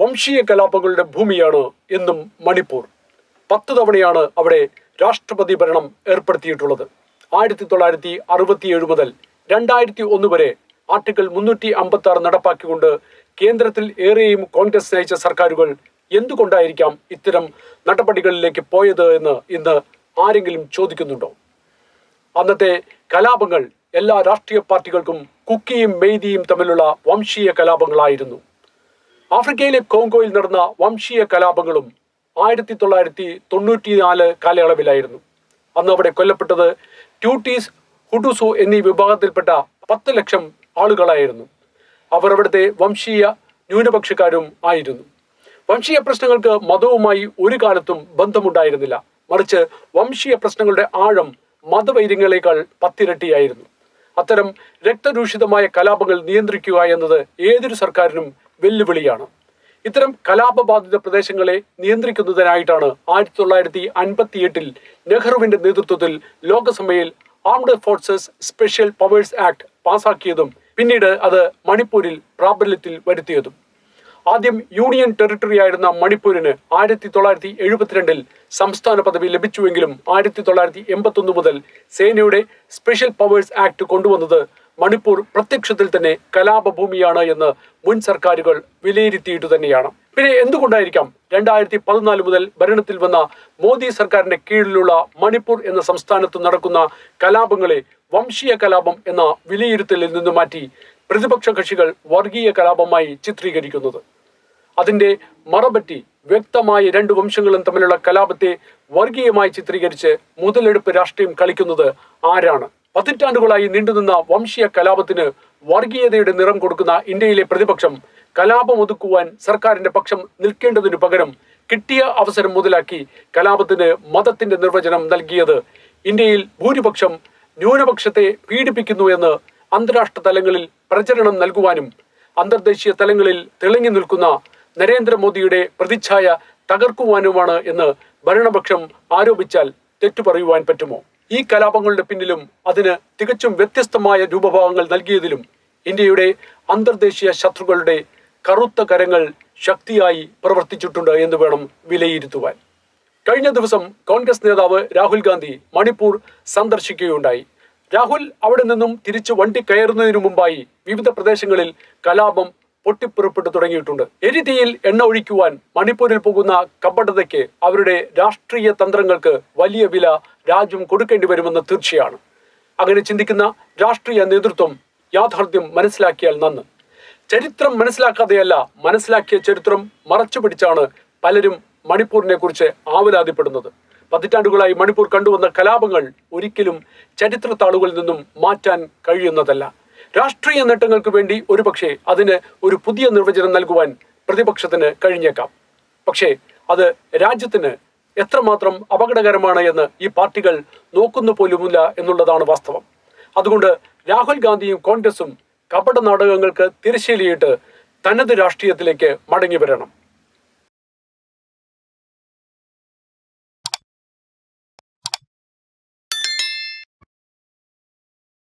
വംശീയ കലാപങ്ങളുടെ ഭൂമിയാണ് എന്നും മണിപ്പൂർ. 10 തവണയാണ് അവിടെ രാഷ്ട്രപതി ഭരണം ഏർപ്പെടുത്തിയിട്ടുള്ളത്. 1967 മുതൽ 2001 വരെ ആർട്ടിക്കിൾ 356 നടപ്പാക്കിക്കൊണ്ട് കേന്ദ്രത്തിൽ ഏറെയും കോൺഗ്രസ് നയിച്ച സർക്കാരുകൾ എന്തുകൊണ്ടായിരിക്കാം ഇത്തരം നടപടികളിലേക്ക് പോയത് എന്ന് ഇന്ന് ആരെങ്കിലും ചോദിക്കുന്നുണ്ടോ? അന്നത്തെ കലാപങ്ങൾ എല്ലാ രാഷ്ട്രീയ പാർട്ടികൾക്കും കുക്കിയും മെയ്തിയും തമ്മിലുള്ള വംശീയ കലാപങ്ങളായിരുന്നു. ആഫ്രിക്കയിലെ കോങ്കോയിൽ നടന്ന വംശീയ കലാപങ്ങളും 1994 കാലയളവിലായിരുന്നു. അന്ന് അവിടെ കൊല്ലപ്പെട്ടത് ട്യൂട്ടീസ്, ഹുഡുസു എന്നീ വിഭാഗത്തിൽപ്പെട്ട 10 ലക്ഷം ആളുകളായിരുന്നു. അവർ അവിടുത്തെ വംശീയ ന്യൂനപക്ഷക്കാരും ആയിരുന്നു. വംശീയ പ്രശ്നങ്ങൾക്ക് മതവുമായി ഒരു കാലത്തും ബന്ധമുണ്ടായിരുന്നില്ല. മറിച്ച് വംശീയ പ്രശ്നങ്ങളുടെ ആഴം മതവൈര്യങ്ങളെക്കാൾ 10 ഇരട്ടിയായിരുന്നു. അത്തരം രക്തരൂഷിതമായ കലാപങ്ങൾ നിയന്ത്രിക്കുക എന്നത് ഏതൊരു സർക്കാരിനും വെല്ലുവിളിയാണ്. ഇത്തരം കലാപബാധിത പ്രദേശങ്ങളെ നിയന്ത്രിക്കുന്നതിനായിട്ടാണ് 1958 നെഹ്റുവിന്റെ നേതൃത്വത്തിൽ ലോകസഭയിൽ armed forces special powers act പാസാക്കിയതും പിന്നീട് അത് മണിപ്പൂരിൽ പ്രാബല്യത്തിൽ വരുത്തിയതും. ആദ്യം യൂണിയൻ ടെറിട്ടറി ആയിരുന്ന മണിപ്പൂരിന് 1972 സംസ്ഥാന പദവി ലഭിച്ചുവെങ്കിലും 1981 മുതൽ സേനയുടെ സ്പെഷ്യൽ പവേഴ്സ് ആക്ട് കൊണ്ടുവന്നത് മണിപ്പൂർ പ്രത്യക്ഷത്തിൽ തന്നെ കലാപഭൂമിയാണ് എന്ന് മുൻ സർക്കാരുകൾ വിലയിരുത്തിയിട്ടു തന്നെയാണ്. പിന്നെ എന്തുകൊണ്ടായിരിക്കാം 2014 മുതൽ ഭരണത്തിൽ വന്ന മോദി സർക്കാരിന്റെ കീഴിലുള്ള മണിപ്പൂർ എന്ന സംസ്ഥാനത്ത് നടക്കുന്ന കലാപങ്ങളെ വംശീയ കലാപം എന്ന വിലയിരുത്തലിൽ നിന്ന് മാറ്റി പ്രതിപക്ഷ കക്ഷികൾ വർഗീയ കലാപമായി ചിത്രീകരിക്കുന്നത്? അതിന്റെ മറപറ്റി വ്യക്തമായ 2 വംശങ്ങളും തമ്മിലുള്ള കലാപത്തെ വർഗീയമായി ചിത്രീകരിച്ച് മുതലെടുപ്പ് രാഷ്ട്രീയം കളിക്കുന്നത് ആരാണ്? പതിറ്റാണ്ടുകളായി നീണ്ടുനിന്ന വംശീയ കലാപത്തിന് വർഗീയതയുടെ നിറം കൊടുക്കുന്ന ഇന്ത്യയിലെ പ്രതിപക്ഷം കലാപം ഒതുക്കുവാൻ സർക്കാരിന്റെ പക്ഷം നിൽക്കേണ്ടതിനു പകരം കിട്ടിയ അവസരം മുതലാക്കി കലാപത്തിന് മതത്തിന്റെ നിർവചനം നൽകിയത് ഇന്ത്യയിൽ ഭൂരിപക്ഷം ന്യൂനപക്ഷത്തെ പീഡിപ്പിക്കുന്നു എന്ന് അന്താരാഷ്ട്ര തലങ്ങളിൽ പ്രചരണം നൽകുവാനും അന്തർദേശീയ തലങ്ങളിൽ തിളങ്ങി നിൽക്കുന്ന നരേന്ദ്രമോദിയുടെ പ്രതിച്ഛായ തകർക്കുവാനുമാണ് എന്ന് ഭരണപക്ഷം ആരോപിച്ചാൽ തെറ്റു പറയുവാൻ പറ്റുമോ? ഈ കലാപങ്ങളുടെ പിന്നിലും അതിന് തികച്ചും വ്യത്യസ്തമായ രൂപഭാവങ്ങൾ നൽകിയതിലും ഇന്ത്യയുടെ അന്തർദേശീയ ശത്രുക്കളുടെ കറുത്ത കരങ്ങൾ ശക്തിയായി പ്രവർത്തിച്ചിട്ടുണ്ട് എന്ന് വേണം വിലയിരുത്തുവാൻ. കഴിഞ്ഞ ദിവസം കോൺഗ്രസ് നേതാവ് രാഹുൽ ഗാന്ധി മണിപ്പൂർ സന്ദർശിക്കുകയുണ്ടായി. രാഹുൽ അവിടെ നിന്നും തിരിച്ചു വണ്ടി കയറുന്നതിനു മുമ്പായി വിവിധ പ്രദേശങ്ങളിൽ കലാപം പൊട്ടിപ്പുറപ്പെട്ടു തുടങ്ങിയിട്ടുണ്ട്. എരിതീയിൽ എണ്ണ ഒഴിക്കുവാൻ മണിപ്പൂരിൽ പോകുന്ന കപടതയ്ക്ക് അവരുടെ രാഷ്ട്രീയ തന്ത്രങ്ങൾക്ക് വലിയ വില രാജ്യം കൊടുക്കേണ്ടി വരുമെന്ന് തീർച്ചയാണ്. അങ്ങനെ ചിന്തിക്കുന്ന രാഷ്ട്രീയ നേതൃത്വം യാഥാർത്ഥ്യം മനസ്സിലാക്കിയാൽ നന്ന്. ചരിത്രം മനസ്സിലാക്കാതെയല്ല, മനസ്സിലാക്കിയ ചരിത്രം മറച്ചു പിടിച്ചാണ് പലരും മണിപ്പൂരിനെ കുറിച്ച് ആവലാതിപ്പെടുന്നത്. പതിറ്റാണ്ടുകളായി മണിപ്പൂർ കണ്ടുവന്ന കലാപങ്ങൾ ഒരിക്കലും ചരിത്രത്താളുകളിൽ നിന്നും മാറ്റാൻ കഴിയുന്നതല്ല. രാഷ്ട്രീയ നേട്ടങ്ങൾക്ക് വേണ്ടി ഒരുപക്ഷെ അതിന് ഒരു പുതിയ നിർവചനം നൽകുവാൻ പ്രതിപക്ഷത്തിന് കഴിഞ്ഞേക്കാം. പക്ഷേ അത് രാജ്യത്തിന് എത്രമാത്രം അപകടകരമാണ് എന്ന് ഈ പാർട്ടികൾ നോക്കുന്നു പോലുമില്ല എന്നുള്ളതാണ് വാസ്തവം. അതുകൊണ്ട് രാഹുൽ ഗാന്ധിയും കോൺഗ്രസും കപട നാടകങ്ങൾക്ക് തിരശ്ശീലയിട്ട് തനത് രാഷ്ട്രീയത്തിലേക്ക് മടങ്ങി വരണം.